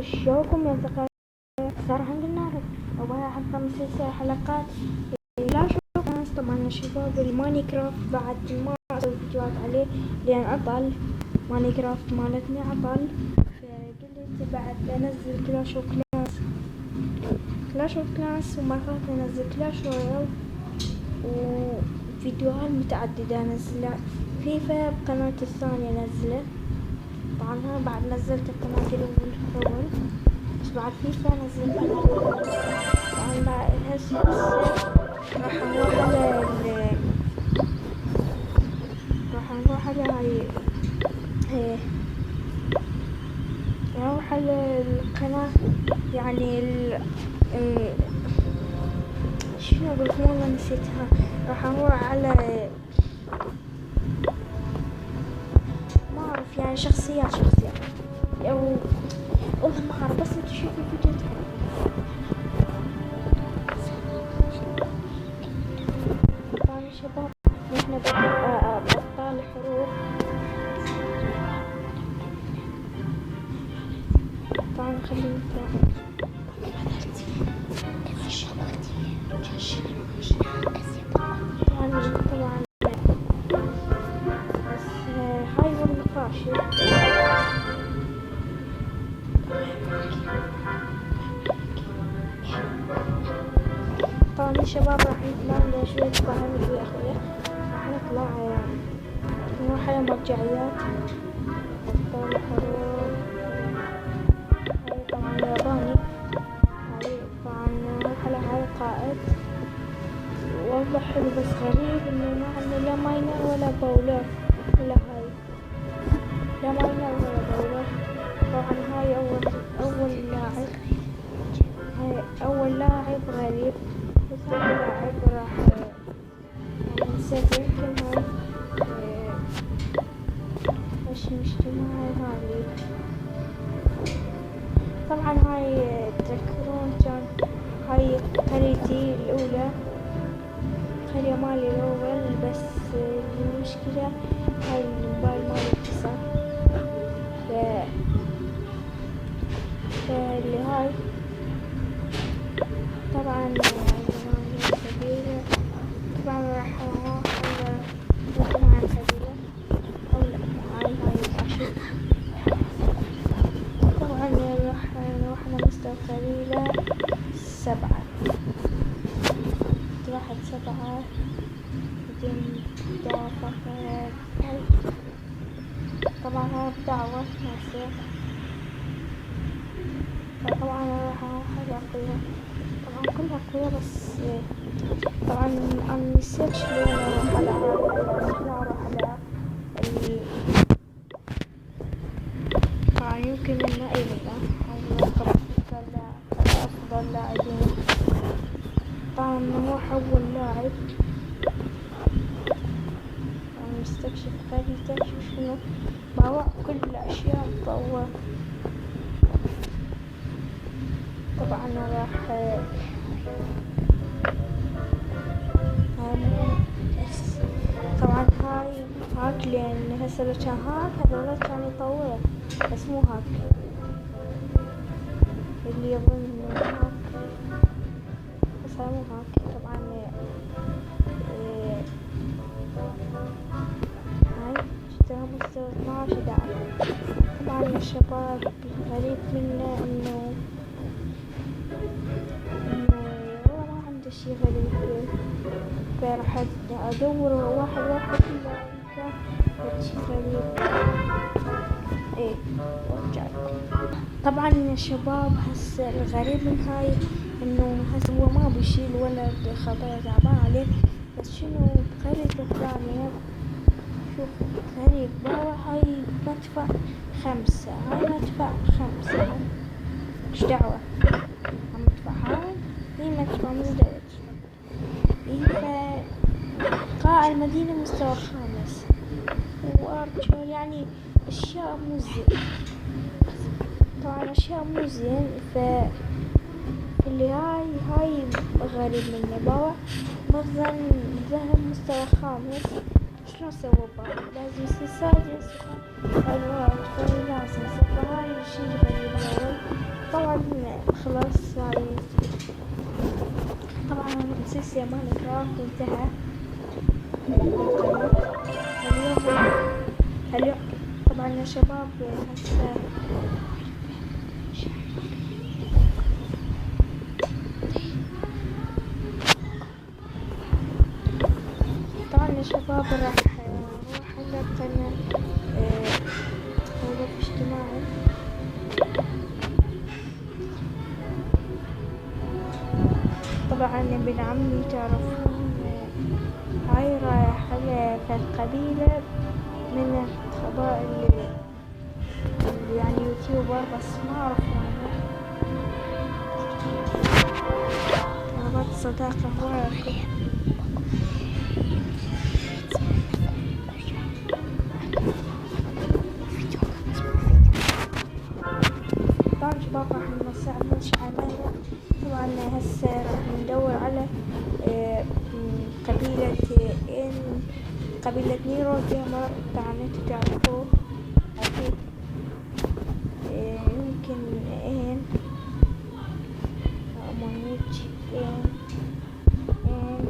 الشوكم ينتقل صار عندنا نعرف أبغى أحط 5 حلقات. لا شوف ناس طبعا الشباب الماينكرافت بعد ما أسوي فيديوهات عليه لأن عطل ماينكرافت مالتني عطل، فقلت بعد أنزل كلاش اوف كلاس ومرات أنزل كلاش رويال وفيديوهات متعددة أنزلها. فيفا بقناة الثانية أنزله طبعا بعد نزلت القناة الأول بس بعد فيفا نزلت طبعا بعد هسه راح نروح على نروح على القناة يعني شنو أقول والله نسيتها. راح نروح على ما أعرف يعني شخصيات أو والله ما أعرف بس تشوفي الفيديو تعرف. طبعا شباب نحن بطال حروب طبعا خلينا نتابع طبعا بس هاي والله فاشل. طبعا الشباب راح نطلع شوية فهم شوي أخويا راح نطلع نروح على مرجعيات طبعا الحروب هاي طبعا ياباني هاي طبعا نروح على هاي القائد والله حلو بس غريب انه ما عندنا لا ماينر ولا بولر ولا هاي لا ماينر ولا بولر. طبعا هاي أول لاعب غريب بس أول لاعب راح نسيت يمكن هاي مش اجتماعي هاي. طبعا هاي تذكرون كان هاي قريتي الأولى قرية مالي الأول بس المشكلة هاي الموبايل مالي اتكسر فاللي هاي طبعا كبيرة طبعا راح نروح مع القبيلة أو لا هاي العشر. طبعا راح نروح لمستوى القبيلة 7 واحد 7 بعدين دعوة طبعا هاي بدعوة ناسية. طبعا راح اروح على قوية طبعا كلها قوية بس طبعا انا نسيت شلون اروح على طبعا يمكن انه اي بالله افضل لاعبين. طبعا نروح اول لاعب نستكشف شنو بروح كل الاشياء مطور. طبعا راح طبعا هاك لان هسه لو كان هذول كان يطوره بس مو هاك اللي يظن هاك بس مو هاك. طبعا هاي اشترى مستوى 12 دعم. طبعا الشباب الغريب منه انه والله ما عنده شي غريب فراح ادور واحد شي غريب ايه ورجع. طبعا يا شباب هسه الغريب من هاي انه هسه هو ما بيشيل ولا خطايا تعبان عليه بس شنو بقرية الثانية شوف غريب هاي مدفع 5 هاي مدفع 5 ايش دعوة مدفع هي مدفع مزدوج قاع المدينة مستوى 5 وارجل يعني اشياء مو زين. طبعا اشياء مو زين اللي هاي غريب مني باوع مخزن ذهب مستوى 5 شلون سووا باوع لازم يصير سادس لازم يصير هاي شي غريب الاول خلاص هاي طبعا سلسلة ماينكرافت انتهى اليوم طبعا يا شباب هسه طبعا يا شباب راح نروح على قناة وظيفة اجتماعي. طبعا ابن عمي تعرفون هاي رايح على قبيلة من القبائل اللي يعني يوتيوبر بس ما اعرف يعني ربط صداقة هواي اخي. طبعا شباب راح نساعد علينا. طبعا هسه راح ندور على قبيلة نيرو جيمر. طبعا انتو تعرفوه اكيد. يمكن مونيج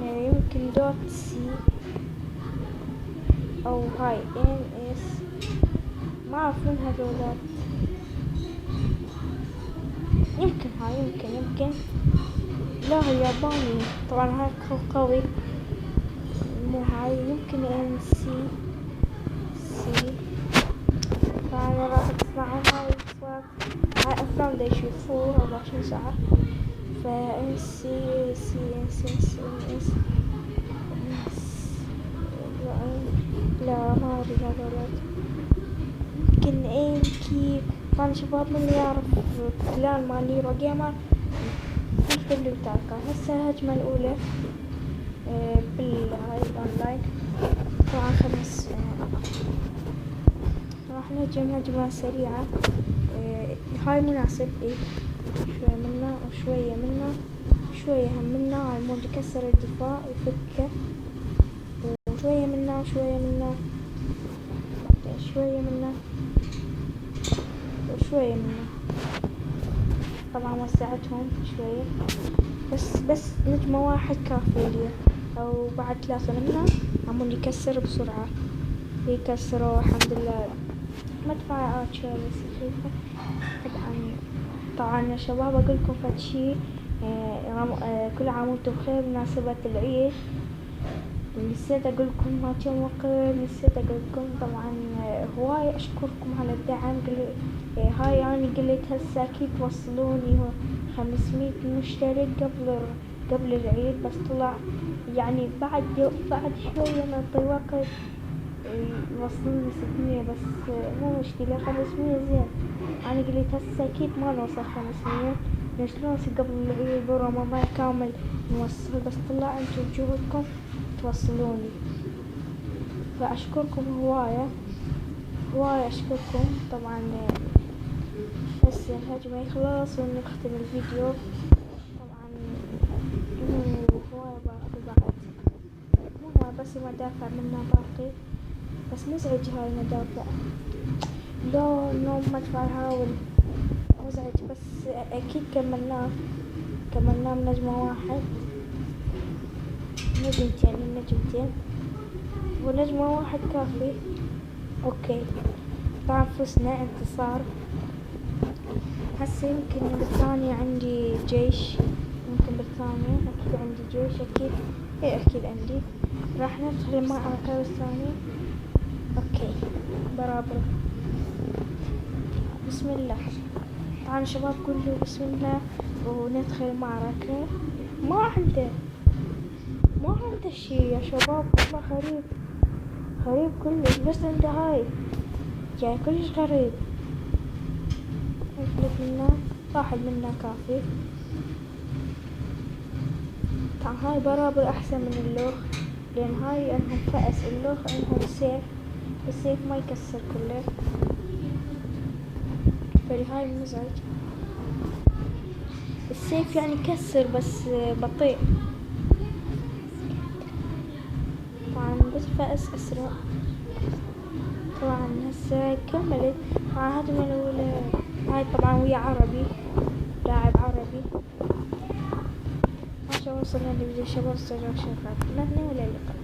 يمكن دوت سي او هاي اس ما اعرف من هذولات. يمكن هاي يمكن لا هو ياباني. طبعا هاي قوي مو هاي. يمكن ان سي فانا راح اسمع هاي الاصوات. هاي افلام دا يشوفوه 24 ساعة. فا ان سي لا ما ادري هذولات. يمكن ان كي. طبعا شباب من اللي يعرف كلان مال نيرو جيمر يكتب لي بتاعك. هسه الهجمة الأولى بالهاي الأونلاين. طبعا راح نهجم هجمة سريعة. هاي مناسب شوية منا وشوية منا شوية هم منا. هاي مود يكسر الدفاع يفكه وشوية منا وشوية منا شوية منا وشوية منا. طبعا وسعتهم شوية بس نجمة واحد كافي لي او بعد 3 منا عمون يكسر بسرعة. يكسروا الحمد لله. مدفعات شوية بس خفيفة. طبعا يا شباب اقولكم فد شي. كل عام وانتم بخير بمناسبة العيد. نسيت اقولكم ما كان وقت. نسيت اقولكم طبعا هواي اشكركم على الدعم. هاي انا قلت هسه اكيد توصلوني 500 مشترك قبل العيد. بس طلع يعني بعد شوية نعطي وقت يوصلوني 600 بس مو مشكلة. 500 زين. انا قلت هسه اكيد ما نوصل 500 شلون قبل العيد ورمضان كامل نوصل. بس طلع انتو بجهدكم توصلوني فاشكركم هواية اشكركم. طبعا هسه الهجمة يخلص ونختم الفيديو. طبعا هواية باقي بعد مو هو بس مدافع منا باقي بس مزعج هاي المدافع. لو مدفع هاول مزعج بس اكيد كملناه بنجمة واحد نجمتين ونجمة واحد كافي. اوكي طبعا فزنا انتصار. هسه يمكن بالثانية عندي جيش. يمكن بالثانية اكيد عندي جيش اكيد عندي. راح ندخل المعركة بالثانية. اوكي برابر. بسم الله. طبعا شباب كله بسم الله وندخل المعركة. ما عنده شي يا شباب. والله غريب كلش. بس عنده هاي يعني كلش غريب. نفلت منا واحد منا كافي. طبعا هاي برابر احسن من اللوخ لان هاي انهم فأس. اللوخ انهم سيف. السيف ما يكسر كله فلهاي مزعج. السيف يعني يكسر بس بطيء. طبعا بس فأس اسرع. طبعا هسه كملت. هذه الأولى. هاي طبعا ويا عربي لاعب عربي. ما شاء الله وصلنا لفيديو شباب، استودعكم شكرا، لا تنسوا اللقاء.